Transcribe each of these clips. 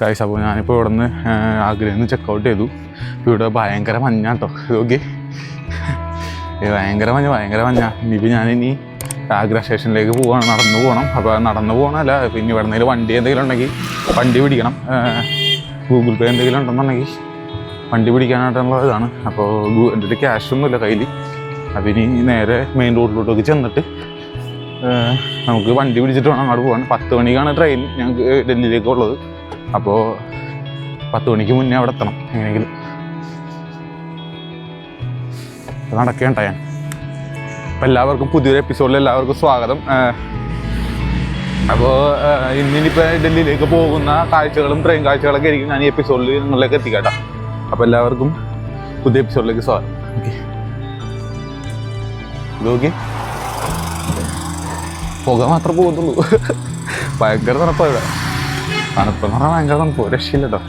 കാഴ്ച. അപ്പോൾ ഞാനിപ്പോൾ ഇവിടെ നിന്ന് ആഗ്രയിൽ നിന്ന് ചെക്കൗട്ട് ചെയ്തു. ഇവിടെ ഭയങ്കര മഞ്ഞാട്ടോ, ഇതൊക്കെ ഭയങ്കര മഞ്ഞ. ഇനിയിപ്പോൾ ഞാനിനി ആഗ്ര സ്റ്റേഷനിലേക്ക് പോവാണ്, നടന്നു പോകണം. അപ്പോൾ നടന്നു പോകണമല്ല, പിന്നെ ഇവിടെ നിന്ന് വണ്ടി എന്തെങ്കിലും ഉണ്ടെങ്കിൽ വണ്ടി പിടിക്കണം. ഗൂഗിൾ പേ എന്തെങ്കിലും ഉണ്ടെന്നുണ്ടെങ്കിൽ വണ്ടി പിടിക്കാനായിട്ടുള്ള ഇതാണ്. അപ്പോൾ എൻ്റെ ക്യാഷൊന്നുമില്ല കയ്യിൽ. അപ്പോൾ ഇനി നേരെ മെയിൻ റോഡിലോട്ടൊക്കെ ചെന്നിട്ട് നമുക്ക് വണ്ടി പിടിച്ചിട്ട് വേണം അങ്ങോട്ട് പോകാൻ. 10 മണിക്കാണ് ട്രെയിൻ ഞങ്ങൾക്ക് ഡൽഹിയിലേക്ക് ഉള്ളത്. അപ്പോൾ 10 മണിക്ക് മുന്നേ അവിടെ എത്തണം എങ്ങനെയെങ്കിലും. നടക്കേണ്ട ഞാൻ. അപ്പോൾ എല്ലാവർക്കും പുതിയൊരു എപ്പിസോഡിൽ എല്ലാവർക്കും സ്വാഗതം. അപ്പോൾ ഇന്നിപ്പോൾ ഡൽഹിയിലേക്ക് പോകുന്ന കാഴ്ചകളും ട്രെയിൻ കാഴ്ചകളൊക്കെ ആയിരിക്കും ഞാൻ ഈ എപ്പിസോഡിൽ നിങ്ങളിലേക്ക് എത്തിക്കട്ടെ. അപ്പോൾ എല്ലാവർക്കും പുതിയ എപ്പിസോഡിലേക്ക് സ്വാഗതം. ഓക്കെ, ഇതൊക്കെ പുക മാത്രമേ പോകുന്നുള്ളൂ. ഭയങ്കര തണുപ്പാണ് ഇവിടെ. തണുപ്പെന്ന് പറഞ്ഞാൽ ഭയങ്കര തണുപ്പ്, രക്ഷയില്ല കേട്ടോ.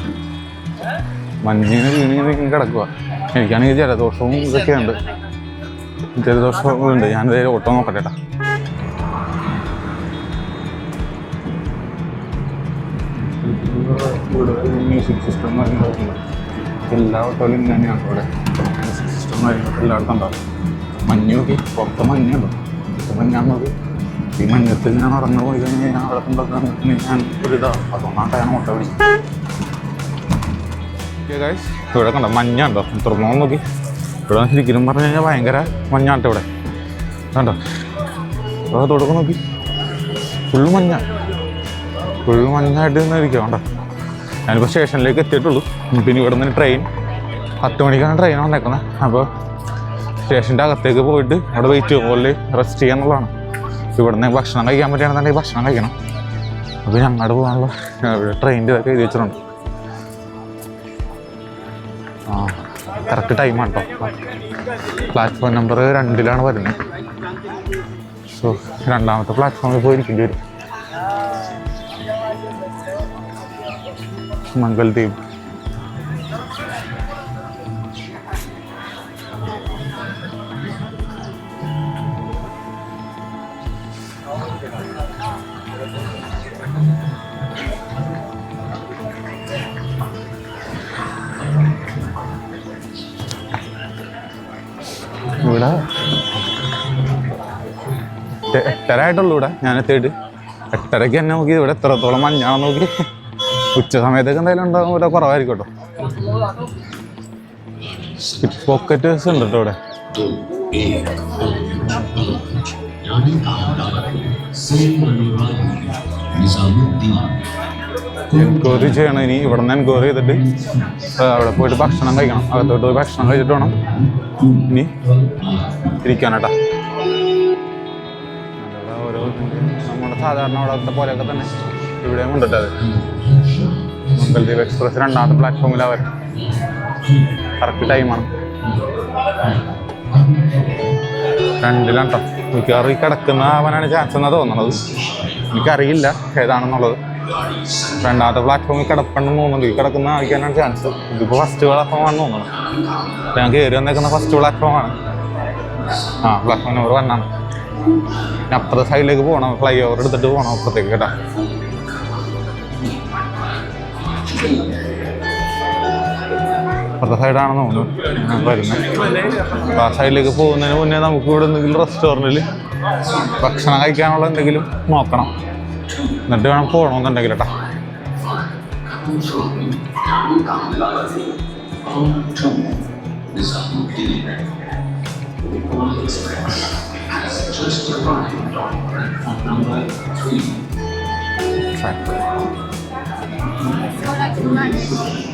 മഞ്ഞിങ്ങനെ വീണിങ്ങനെ കിടക്കുക. എനിക്കാണെങ്കിൽ ജലദോഷവും ഇതൊക്കെയുണ്ട്. ജലദോഷമുണ്ട്. ഞാനിതേ ഓട്ടോ നോക്കട്ടെ കേട്ടോ. മ്യൂസിക് സിസ്റ്റം കാര്യങ്ങളൊക്കെ എല്ലാ ഓട്ടോയിലും തന്നെയാണ് ഇവിടെ. മ്യൂസിക് സിസ്റ്റം കാര്യങ്ങളൊക്കെ എല്ലായിടത്തും ഉണ്ടാവും. മഞ്ഞ് നോക്കി, പുറത്ത് മഞ്ഞുണ്ടോ? മഞ്ഞാണത്. ഈ മഞ്ഞത്ത് ഞാൻ നടന്നു പോയി കഴിഞ്ഞാൽ ഞാൻ അവിടെ ഉണ്ടാക്കാൻ ഞാൻ ഒരിതാണ്. അതുകൊണ്ടാണ് ഞാൻ ഓട്ടോ പിടിക്കും. ഇവിടെ കണ്ടോ മഞ്ഞുണ്ടോ? തുറന്നോ നോക്കി. ഇവിടെ ശരിക്കും പറഞ്ഞു കഴിഞ്ഞാൽ ഭയങ്കര മഞ്ഞാട്ടോ ഇവിടെ. കണ്ടോ തുടക്കം നോക്കി, ഫുള്ള് മഞ്ഞായിട്ട് നിന്ന് ഇരിക്കുക. കണ്ടോ, ഞാനിപ്പോൾ സ്റ്റേഷനിലേക്ക് എത്തിയിട്ടുള്ളൂ. പിന്നെ ഇവിടെ നിന്ന് ട്രെയിൻ 10 മണിക്കാണ് ട്രെയിൻ വന്നേക്കുന്നത്. അപ്പോൾ സ്റ്റേഷൻ്റെ അകത്തേക്ക് പോയിട്ട് അവിടെ വെയിറ്റ് പോലെ റെസ്റ്റ് ചെയ്യാന്നുള്ളതാണ്. ഇവിടെ നിന്ന് ഭക്ഷണം കഴിക്കാൻ പറ്റുകയാണെന്നുണ്ടെങ്കിൽ ഭക്ഷണം കഴിക്കണം. അപ്പോൾ ഞങ്ങളുടെ പോകാനുള്ള ട്രെയിനിൻ്റെ ഇതൊക്കെ എഴുതി വെച്ചിട്ടുണ്ട്. കറക്റ്റ് ടൈമാണ് കേട്ടോ. പ്ലാറ്റ്ഫോം നമ്പർ 2 വരുന്നത്. സോ 2ാമത്തെ പ്ലാറ്റ്ഫോമിൽ പോയി ഇരിക്കേണ്ടി വരും. മംഗൾദ്വീപ്. ഇവിടെ 8:30 ആയിട്ടുള്ളൂ. ഇവിടെ ഞാൻ എത്തിയിട്ട് 8:30 തന്നെ നോക്കി. ഇവിടെ എത്രത്തോളം മഞ്ഞാണെന്ന് നോക്കി. ഉച്ച സമയത്തൊക്കെ എന്തായാലും ഉണ്ടാകും, ഇവിടെ കുറവായിരിക്കും കേട്ടോ. പോക്കറ്റേഴ്സ് ഉണ്ട് കേട്ടോ ഇവിടെ. എൻക്വയറി ചെയ്യണം. ഇനി ഇവിടെ നിന്ന് എൻക്വയറി ചെയ്തിട്ട് അവിടെ പോയിട്ട് ഭക്ഷണം കഴിക്കണം. അകത്തോട്ട് പോയി ഭക്ഷണം കഴിച്ചിട്ട് വേണം ഇനി ഇരിക്കാനേട്ടാ. ഓരോ നമ്മുടെ സാധാരണ അവിടത്തെ പോലെയൊക്കെ തന്നെ ഇവിടെയും ഉണ്ടല്ലോ. അത് മംഗൾദ്വീപ് എക്സ്പ്രസ് 2ാമത്തെ പ്ലാറ്റ്ഫോമിലാണ് വരും. കറക്റ്റ് ടൈമാണ്. 2ലാണ് കേട്ടോ. മിക്കവാറും ഈ കിടക്കുന്ന അവനാണ് ചാൻസ് എന്നാണ് തോന്നുന്നത്. എനിക്കറിയില്ല ഏതാണെന്നുള്ളത്. 2ാമത്തെ പ്ലാറ്റ്ഫോമിൽ കിടപ്പുണ്ടെന്ന് തോന്നുന്നുണ്ട്. ഈ കിടക്കുന്ന ആൾക്കാനാണ് ചാൻസ്. ഇതിപ്പോൾ ഫസ്റ്റ് പ്ലാറ്റ്ഫോമാണെന്ന് തോന്നുന്നു. ഞാൻ കയറി വന്നേക്കുന്ന ഫസ്റ്റ് പ്ലാറ്റ്ഫോമാണ്. പ്ലാറ്റ്ഫോം നമ്പർ 1 അപ്പുറത്തെ സൈഡിലേക്ക് പോകണം. ഫ്ലൈ ഓവർ എടുത്തിട്ട് പോകണം അപ്പുറത്തേക്ക് കേട്ടോ. അപ്പുറത്തെ സൈഡാണെന്ന് തോന്നുന്നു വരുന്നത്. അപ്പോൾ ആ സൈഡിലേക്ക് പോകുന്നതിന് മുന്നേ നമുക്ക് ഇവിടെ എന്തെങ്കിലും റെസ്റ്റോറൻറ്റിൽ ഭക്ഷണം കഴിക്കാനുള്ള എന്തെങ്കിലും നോക്കണം. എന്നിട്ട് വേണം പോകണമെന്നുണ്ടെങ്കിൽ കേട്ടോ.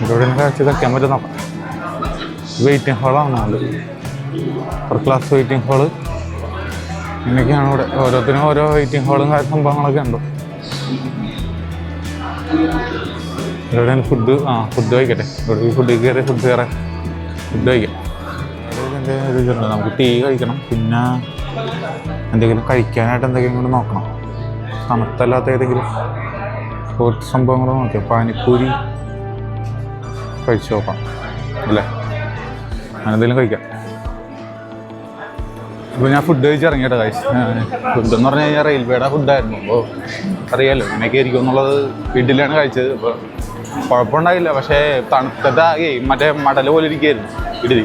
ഇവിടെ കാഴ്ച വയ്ക്കാൻ പറ്റും നോക്കാം. വെയിറ്റിംഗ് ഹാളാണ് അത്. ഒരു ക്ലാസ് വെയിറ്റിംഗ് ഹാള് ഇങ്ങനെയൊക്കെയാണ് ഇവിടെ. ഓരോരുത്തരും ഓരോ വെയിറ്റിംഗ് ഹാളും സംഭവങ്ങളൊക്കെ ഉണ്ട്. ഇവിടെ ഫുഡ് കഴിക്കട്ടെ. ഇവിടെ ഫുഡ് കഴിക്കാം. നമുക്ക് ടീ കഴിക്കണം. പിന്നെ എന്തെങ്കിലും കഴിക്കാനായിട്ട് എന്തെങ്കിലും കൂടി നോക്കണം. തണുത്തല്ലാത്ത ഏതെങ്കിലും സ്പോർട്സ് സംഭവങ്ങൾ നോക്കിയാൽ പാനിപ്പൂരി കഴിച്ചു നോക്കാം അല്ലേ. അങ്ങനെ എന്തെങ്കിലും കഴിക്കാം. ഇപ്പോൾ ഞാൻ ഫുഡ് കഴിച്ചിറങ്ങിയിട്ടോ ഗൈസ്. ഫുഡെന്ന് പറഞ്ഞു കഴിഞ്ഞാൽ റെയിൽവേയുടെ ഫുഡായിരുന്നു. അപ്പോൾ അറിയാമല്ലോ ഇങ്ങനെയൊക്കെ ആയിരിക്കും എന്നുള്ളത്. വീട്ടിലാണ് കഴിച്ചത്. അപ്പോൾ കുഴപ്പമുണ്ടായില്ല. പക്ഷേ തണുത്തതാകെ മറ്റേ മടൽ പോലെ ഇരിക്കുകയായിരുന്നു ഇഡലി.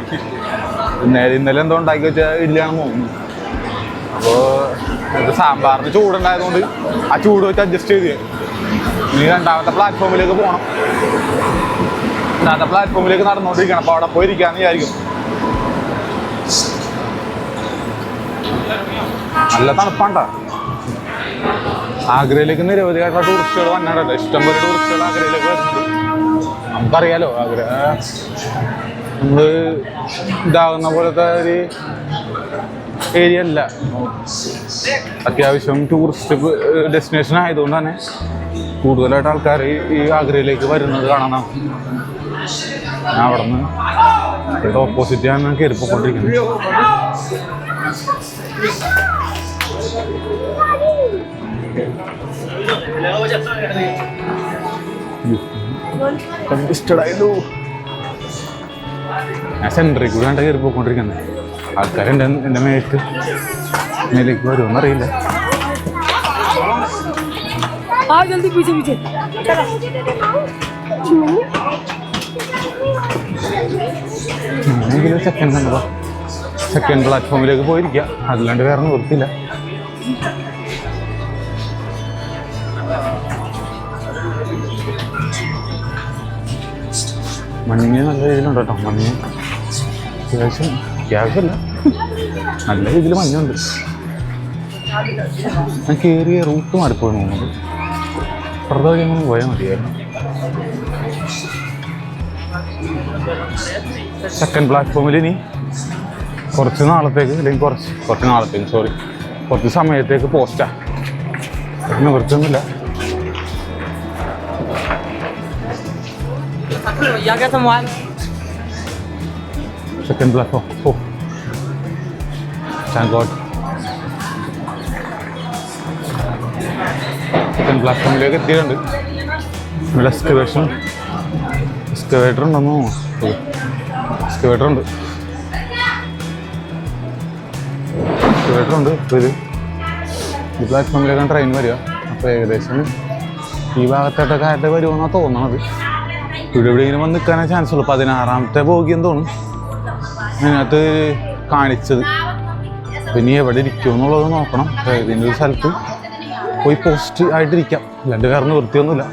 ഇന്നലെ എന്തോ ഉണ്ടാക്കി വെച്ചാൽ ഇഡ്ഡലിയാണെന്ന് തോന്നുന്നു. അപ്പോൾ ഇത് സാമ്പാറിന് ചൂടുണ്ടായതുകൊണ്ട് ആ ചൂട് വെച്ച് അഡ്ജസ്റ്റ് ചെയ്ത് ഇനി രണ്ടാമത്തെ പ്ലാറ്റ്ഫോമിലേക്ക് പോകണം. രണ്ടാമത്തെ പ്ലാറ്റ്ഫോമിലേക്ക് നടന്നുകൊണ്ടിരിക്കണം. അപ്പോൾ അവിടെ പോയി ഇരിക്കാമെന്ന് വിചാരിക്കും. നല്ല തണുപ്പാണ്ടാ. ആഗ്രയിലേക്ക് നിരവധിയായിട്ടുള്ള ടൂറിസ്റ്റുകൾ വന്നിട്ടുണ്ട്. ഇഷ്ടംപോലെ ടൂറിസ്റ്റുകൾ ആഗ്രയിലേക്ക് വരുന്നുണ്ട്. നമുക്കറിയാലോ ആഗ്ര നമ്മൾ ഇതാകുന്ന പോലത്തെ ഒരു ഏരിയ അല്ല. അത്യാവശ്യം ടൂറിസ്റ്റ് ഡെസ്റ്റിനേഷൻ ആയതുകൊണ്ട് തന്നെ കൂടുതലായിട്ട് ആൾക്കാർ ഈ ആഗ്രയിലേക്ക് വരുന്നത് കാണാം. ഞാൻ അവിടെ നിന്ന് ഓപ്പോസിറ്റ് ഞാൻ കയറിപ്പോയിക്കൊണ്ടിരിക്കുന്നത്. ഞാൻ സെൻറ്ററിൽ കൂടെ കണ്ട കയറി പോയിക്കൊണ്ടിരിക്കുന്നത്. ആൾക്കാരുണ്ട് എൻ്റെ മേലേക്ക് വരുമെന്ന് അറിയില്ല. സെക്കൻഡ് കണ്ടതാ. സെക്കൻഡ് പ്ലാറ്റ്ഫോമിലേക്ക് പോയിരിക്കുക. അല്ലാണ്ട് വേറെ നിവൃത്തിയില്ല. മഞ്ഞ് നല്ല രീതിയിലുണ്ട് കേട്ടോ. മഞ്ഞ് അത്യാവശ്യമല്ല, നല്ല രീതിയിൽ മഞ്ഞുണ്ട്. ഞാൻ കയറിയ റൂട്ട് മാറിപ്പോയി തോന്നുന്നത്. പ്രധാനം പോയാൽ മതിയായിരുന്നു. സെക്കൻഡ് പ്ലാറ്റ്ഫോമിൽ ഇനി കുറച്ച് നാളത്തേക്ക്, അല്ലെങ്കിൽ കുറച്ച് സമയത്തേക്ക് പോസ്റ്റാ. നിവൃത്തിയൊന്നുമില്ല. Second platform. Oh thank god. Second പ്ലാറ്റ്ഫോമിലേക്ക് എത്തിയിട്ടുണ്ട്. ഇവിടെ എക്സ്കവേറ്റർ ഉണ്ടെന്നോ? എക്സ്കവേറ്റർ ഉണ്ട്. ഇപ്പോൾ ഈ പ്ലാറ്റ്ഫോമിലേക്കാണ് ട്രെയിൻ വരിക. അപ്പോൾ ഏകദേശം ഈ ഭാഗത്തോട്ടൊക്കെ ആയിട്ട് വരുമെന്നാണ് തോന്നണത്. ഇവിടെ എവിടെയെങ്കിലും വന്ന് നിൽക്കാനേ ചാൻസ് ഉള്ളൂ. 16ാമത്തെ ബോഗിയെന്ന് തോന്നുന്നു അതിനകത്ത് കാണിച്ചത്. പിന്നെ എവിടെ ഇരിക്കുമെന്നുള്ളത് നോക്കണം. ഇതിൻ്റെ ഒരു സ്ഥലത്ത് പോയി പോസ്റ്റ് ആയിട്ടിരിക്കാം. അല്ലാണ്ട് വേറെ നിവൃത്തിയൊന്നുമില്ല.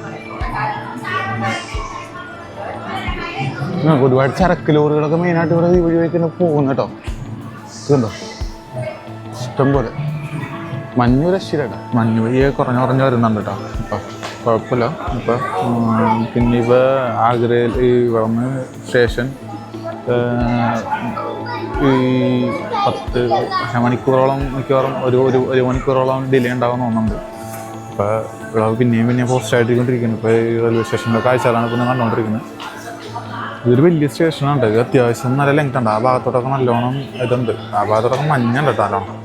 ഒരുപാട് ചരക്ക് ലോറികളൊക്കെ മെയിനായിട്ട് ഇവിടെ ഈ വഴി വഴിക്ക് പോകുന്നു കേട്ടോ. ഇതുണ്ടോ, ഇഷ്ടം പോലെ. മഞ്ഞ് രക്ഷയില്ല. മഞ്ഞ് വഴിയെ കുറഞ്ഞ് വരുന്നുണ്ട് കേട്ടോ. അപ്പം കുഴപ്പമില്ല. ഇപ്പം പിന്നെ ഇപ്പോൾ ആഗ്രയിൽ ഈ ഇവിടുന്ന് സ്റ്റേഷൻ ഈ 10 മണിക്കൂറോളം, മിക്കവാറും ഒരു മണിക്കൂറോളം ഡിലേ ഉണ്ടാകുമെന്ന് തോന്നുന്നുണ്ട്. അപ്പോൾ ഇവിടെ പിന്നെയും പോസ്റ്റ് ആയിട്ടിരിക്കൊണ്ടിരിക്കുന്നു. ഇപ്പോൾ ഈ റെയിൽവേ സ്റ്റേഷനിലെ കാഴ്ചകളാണ് പിന്നെ കണ്ടുകൊണ്ടിരിക്കുന്നത്. ഇതൊരു വലിയ സ്റ്റേഷനാണ്. ഇത് അത്യാവശ്യം നല്ല ലെങ്ത് ഉണ്ട്. ആ ഭാഗത്തോട്ടൊക്കെ നല്ലോണം ഇതുണ്ട്. ആ ഭാഗത്തോട്ടൊക്കെ മഞ്ഞുണ്ട് കേട്ടോ നല്ലോണം.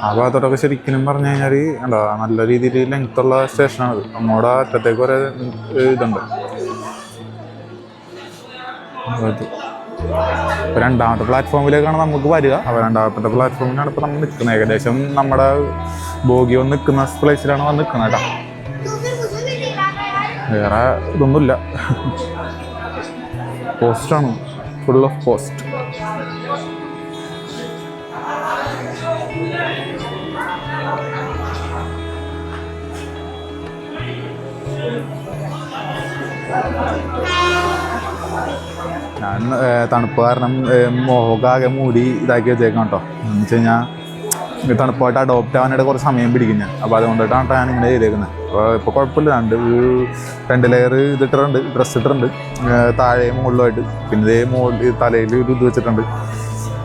ആ ഭാഗത്തോട്ടൊക്കെ ശരിക്കും പറഞ്ഞു കഴിഞ്ഞാൽ എന്താ നല്ല രീതിയിൽ ലെങ്ത്തുള്ള സ്റ്റേഷനാണത്. നമ്മുടെ അറ്റത്തേക്ക് ഒരേ ഇതുണ്ട്. ഇപ്പോൾ രണ്ടാമത്തെ പ്ലാറ്റ്ഫോമിലേക്കാണ് നമുക്ക് വരിക. അപ്പോൾ രണ്ടാമത്തെ പ്ലാറ്റ്ഫോമിലാണ് ഇപ്പോൾ നമ്മൾ നിൽക്കുന്നത്. ഏകദേശം നമ്മുടെ ബോഗി വന്ന് നിൽക്കുന്ന പ്ലേസിലാണ് വന്ന് നിൽക്കുന്നത് കേട്ടോ. വേറെ ഇതൊന്നുമില്ല. പോസ്റ്റാണ്, ഫുൾ ഓഫ് പോസ്റ്റ്. ഞാൻ തണുപ്പ് കാരണം മുഖമൊക്കെ മൂടി ഇതാക്കി വെച്ചേക്കാം കേട്ടോ. എന്ന് വെച്ച് കഴിഞ്ഞാൽ തണുപ്പായിട്ട് അഡോപ്റ്റ് ആവാനായിട്ട് കുറച്ച് സമയം പിടിക്കും ഞാൻ. അപ്പോൾ അതുകൊണ്ടിട്ടാണ് ഞാൻ ഇങ്ങനെ ചെയ്തേക്കുന്നത്. അപ്പോൾ ഇപ്പോൾ കുഴപ്പമില്ല. രണ്ട് ലെയർ ഇതിട്ടിട്ടുണ്ട്, ഡ്രസ്സ് ഇട്ടിട്ടുണ്ട്, താഴെയും മുകളിലുമായിട്ട്. പിന്നെ ഇതേ മുകളിൽ തലയിൽ ഒരു ഇത് വെച്ചിട്ടുണ്ട്.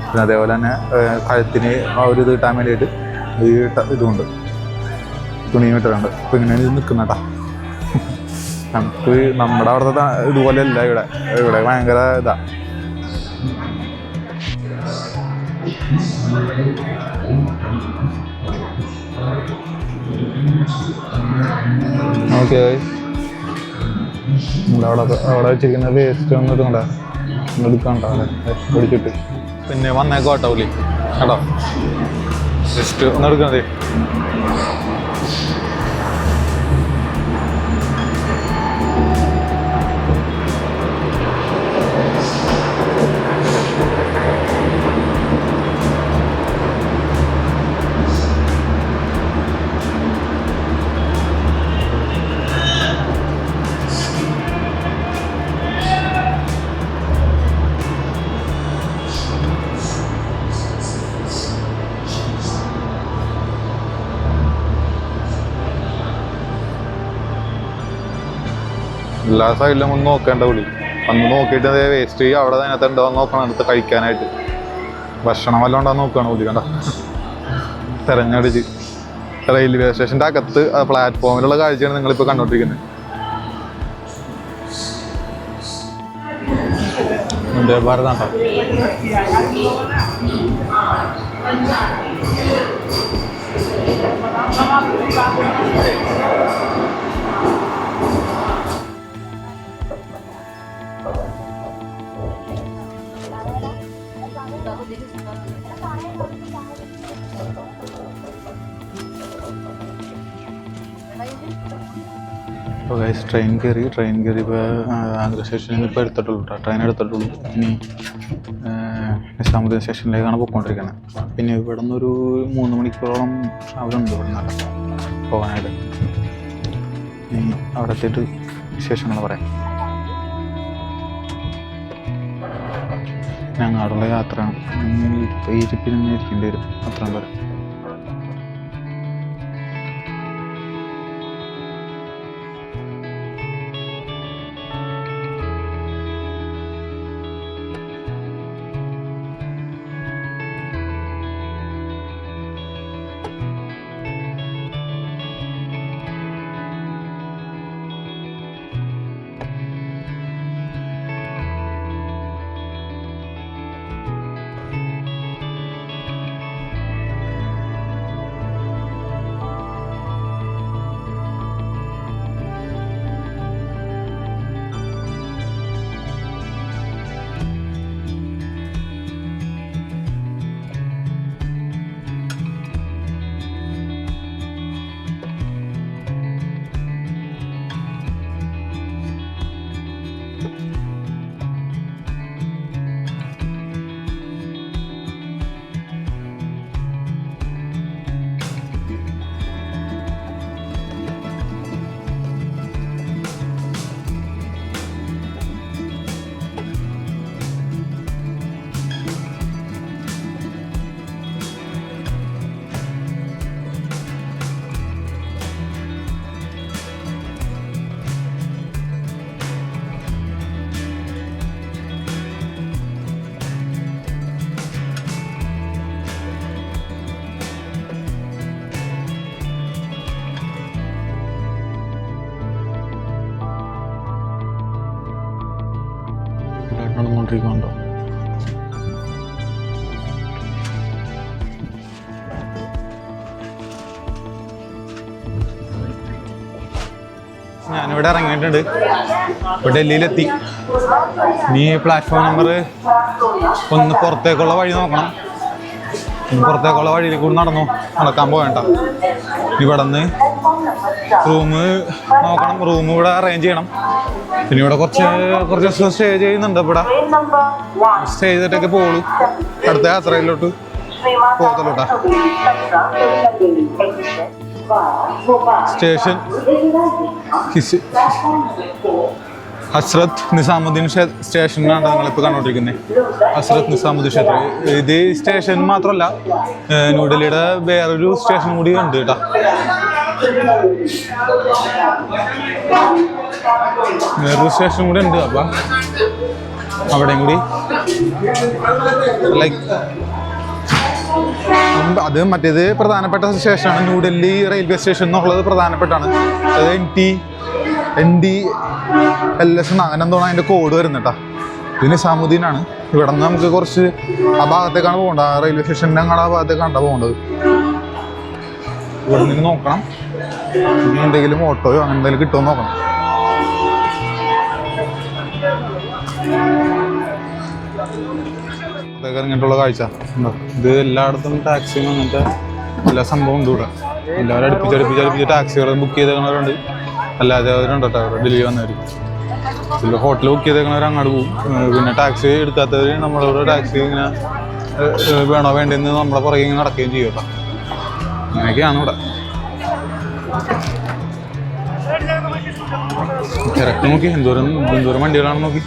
പിന്നെ അതേപോലെ തന്നെ കഴുത്തിന് ആ ഒരു ഇത് കിട്ടാൻ വേണ്ടിയിട്ട് ഇതുകൊണ്ട് തുണിയും ഇട്ടിട്ടുണ്ട്. അപ്പോൾ ഇങ്ങനെ ഇത് നിൽക്കുന്ന കേട്ടോ. നമുക്ക് നമ്മുടെ അവിടുത്തെ ഇതുപോലെയല്ല. ഇവിടെ ഭയങ്കര ഇതാ. ഓക്കെ, അവിടെ വെച്ചിരിക്കുന്ന വേസ്റ്റ് ഒന്നും എടുക്കണ്ട അല്ലേ, പിടിച്ചിട്ട് പിന്നെ വന്നേക്കോട്ടോ പുള്ളി കേട്ടോ. ജസ്റ്റ് ഒന്ന് എടുക്കണതേ. എല്ലാ സൈഡിലും ഒന്ന് നോക്കേണ്ട വിളി. വന്ന് നോക്കിയിട്ട് അതേ വേസ്റ്റ് ചെയ്യുക, അവിടെ അതിനകത്ത് ഉണ്ടോ നോക്കണം, അടുത്ത് കഴിക്കാനായിട്ട് ഭക്ഷണം വല്ലതും ഉണ്ടോ നോക്കുകയാണ് വിളി. കണ്ട തെരഞ്ഞടിച്ച് റെയിൽവേ സ്റ്റേഷൻ്റെ അകത്ത് പ്ലാറ്റ്ഫോമിലുള്ള കാഴ്ചയാണ് നിങ്ങളിപ്പോൾ കണ്ടോണ്ടിരിക്കുന്നത്. വന്ദേ ഭാരതാണ്ടോ. അപ്പോൾ ഗൈസ് ട്രെയിൻ കയറി ഇപ്പോൾ ആഗ്ര സ്റ്റേഷനിൽ ഇപ്പോൾ എടുത്തിട്ടുള്ളൂ കേട്ടോ. ട്രെയിൻ എടുത്തിട്ടുള്ളൂ. ഇനി നിസാമുദ്ദീൻ സ്റ്റേഷനിലേക്കാണ് പോയിക്കൊണ്ടിരിക്കുന്നത്. പിന്നെ ഇവിടെ നിന്നൊരു 3 മണിക്കൂറോളം ട്രാവലുണ്ട് ഇവിടെ നിന്നല്ല പോകാനായിട്ട്. ഇനി അവിടെ എത്തിയിട്ട് വിശേഷങ്ങൾ പറയാം. ഞങ്ങാടുള്ള യാത്രയാണ്. ഇപ്പോൾ ഈജിപ്തിൽ നിന്ന് ഇരിക്കേണ്ടി വരും അത്രയും പേര്. നടന്നുകൊണ്ടിരിക്കുന്നുണ്ടോ? ഞാനിവിടെ ഇറങ്ങിയിട്ടുണ്ട്. ഇപ്പോൾ ഡൽഹിയിലെത്തി. നീ പ്ലാറ്റ്ഫോം നമ്പർ 1 പുറത്തേക്കുള്ള വഴി നോക്കണം. പുറത്തേക്കുള്ള വഴിയിൽ കൂടി നടക്കാൻ പോകണ്ട. ഇവിടെ നിന്ന് റൂം നോക്കണം. റൂം ഇവിടെ അറേഞ്ച് ചെയ്യണം. പിന്നെ ഇവിടെ കുറച്ച് ദിവസം സ്റ്റേ ചെയ്യുന്നുണ്ട്. ഇവിടെ സ്റ്റേ ചെയ്തിട്ടൊക്കെ പോകുള്ളൂ. അടുത്ത യാത്രയിലോട്ട് പോകത്തോട്ടാ. സ്റ്റേഷൻ ഹസ്രത്ത് നിസാമുദ്ദീൻ സ്റ്റേഷനാണ് ഞങ്ങളിപ്പോൾ കണ്ടുകൊണ്ടിരിക്കുന്നത്. ഹസ്രത്ത് നിസാമുദ്ദീൻ ക്ഷേത്രം. ഇത് സ്റ്റേഷൻ മാത്രമല്ല, ന്യൂഡൽഹിയുടെ വേറൊരു സ്റ്റേഷൻ കൂടി ഉണ്ട് കേട്ടോ. വേറൊരു സ്റ്റേഷൻ കൂടി ഉണ്ട്. അപ്പം അവിടെയും കൂടി ലൈക്ക് അത് മറ്റേത് പ്രധാനപ്പെട്ട സ്റ്റേഷനാണ്. ന്യൂഡൽഹി റെയിൽവേ സ്റ്റേഷൻ എന്നുള്ളത് പ്രധാനപ്പെട്ടാണ്. അത് NDLS അങ്ങനെ എന്തോണം അതിൻ്റെ കോഡ് വരുന്നത് കേട്ടോ. ഇത് നിസാമുദ്ദീനാണ്. ഇവിടെ നിന്ന് നമുക്ക് കുറച്ച് ആ ഭാഗത്തേക്കാണ് പോകേണ്ടത്. റെയിൽവേ സ്റ്റേഷൻ്റെ അങ്ങോട്ട് ആ ഭാഗത്തേക്കാണ് പോകേണ്ടത്. ഇവിടെ നിന്ന് നോക്കണം ഇനി എന്തെങ്കിലും ഓട്ടോയോ അങ്ങനെ എന്തെങ്കിലും കിട്ടുമോ നോക്കണം. ഇറങ്ങിയിട്ടുള്ള കാഴ്ച ഇത് എല്ലായിടത്തും ടാക്സിയും അങ്ങനത്തെ എല്ലാ സംഭവം ഉണ്ട് ഇവിടെ. എല്ലാവരും അടുപ്പിച്ച് ടാക്സികൾ ബുക്ക് ചെയ്തേക്കുന്നവരുണ്ട്. അല്ലാതെ അവരുണ്ട് കേട്ടോ. ഡൽഹി വന്നവർ ചില ഹോട്ടൽ ബുക്ക് ചെയ്തേക്കുന്നവർ അങ്ങോട്ട് പോകും. പിന്നെ ടാക്സി എടുക്കാത്തവർ നമ്മളിവിടെ ടാക്സി ഇങ്ങനെ വേണോ വേണ്ടെന്ന് നമ്മളെ പുറകെ ഇങ്ങനെ നടക്കുകയും ചെയ്യും കേട്ടോ. അങ്ങനെയൊക്കെയാണ് ഇവിടെ. തിരക്ക് നോക്കി എന്തോരം വണ്ടികളാണെന്ന് നോക്കി.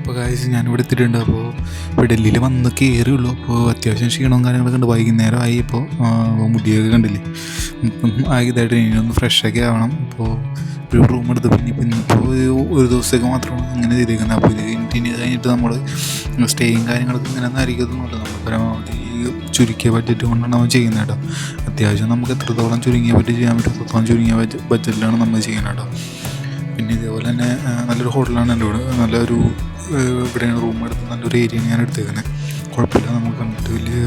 അപ്പോൾ ഗൈസ് ഞാനിവിടെ എത്തിയിട്ടുണ്ട്. അപ്പോൾ ഡൽഹിയിൽ വന്ന് കയറിയുള്ളൂ. അപ്പോൾ അത്യാവശ്യം ക്ഷീണവും കാര്യങ്ങളൊക്കെ ഉണ്ട്. വൈകുന്നേരമായി. ഇപ്പോൾ മുടിയൊക്കെ കണ്ടില്ലേ. ഇതായിട്ട് ഇനിയൊന്ന് ഫ്രഷൊക്കെ ആവണം. അപ്പോൾ ഒരു റൂം എടുത്ത് പിന്നെ ദിവസത്തേക്ക് മാത്രമാണ് ഇങ്ങനെ ചെയ്തേക്കുന്നത്. അപ്പോൾ ഇനി കഴിഞ്ഞിട്ട് നമ്മൾ സ്റ്റേയും കാര്യങ്ങളൊക്കെ ഇങ്ങനെ ഒന്നും ആയിരിക്കുന്നുണ്ട്. നമ്മൾ പരമാവധി ചുരുക്കിയ ബഡ്ജറ്റ് കൊണ്ടാണ് നമ്മൾ ചെയ്യുന്നത് കേട്ടോ. അത്യാവശ്യം നമുക്ക് എത്രത്തോളം ചുരുങ്ങിയ ബഡ്ജറ്റ് ചെയ്യാൻ പറ്റും അത്രത്തോളം ചുരുങ്ങിയ ബഡ്ജറ്റിലാണ് നമ്മൾ ചെയ്യുന്നത് കേട്ടോ. പിന്നെ ഇതേപോലെ തന്നെ നല്ലൊരു ഹോട്ടലാണ് എൻ്റെ ഇവിടെ, നല്ലൊരു ഇവിടെയാണ് റൂം എടുത്ത് നല്ലൊരു ഏരിയയാണ് ഞാൻ എടുത്തേക്കുന്നത്. കുഴപ്പമില്ല, നമുക്ക് കണ്ടിട്ട് വലിയ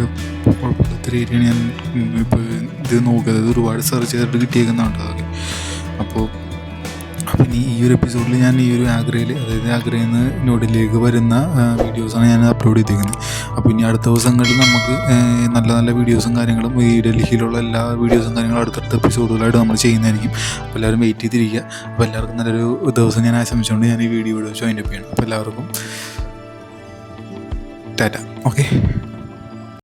കുഴപ്പമില്ലാത്തൊരു ഏരിയയാണ് ഞാൻ ഇപ്പോൾ ഇത് നോക്കിയത്. ഒരുപാട് സെർച്ച് ചെയ്തിട്ട് കിട്ടിയേക്കുന്നുണ്ട് അതൊക്കെ. അപ്പോൾ ഇനി ഈ ഒരു എപ്പിസോഡിൽ ഞാൻ ഈ ഒരു ആഗ്രയിൽ, അതായത് ആഗ്രയിൽ നിന്ന് ന്യൂഡൽഹിയിലേക്ക് വരുന്ന വീഡിയോസാണ് ഞാൻ അപ്ലോഡ് ചെയ്തിരിക്കുന്നത്. അപ്പോൾ ഇനി അടുത്ത ദിവസങ്ങളിൽ നമുക്ക് നല്ല നല്ല വീഡിയോസും കാര്യങ്ങളും ഈ ഡൽഹിയിലുള്ള എല്ലാ വീഡിയോസും കാര്യങ്ങളും അടുത്തടുത്ത എപ്പിസോഡുകളായിട്ട് നമ്മൾ ചെയ്യുന്നതായിരിക്കും. അപ്പോൾ എല്ലാവരും വെയിറ്റ് ചെയ്തിരിക്കുക. അപ്പോൾ എല്ലാവർക്കും നല്ലൊരു ദിവസം ഞാൻ ആശംസിച്ചുകൊണ്ട് ഞാൻ ഈ വീഡിയോ ജോയിൻ അപ്പ് ചെയ്യണം. അപ്പോൾ എല്ലാവർക്കും ടാറ്റ. ഓക്കെ.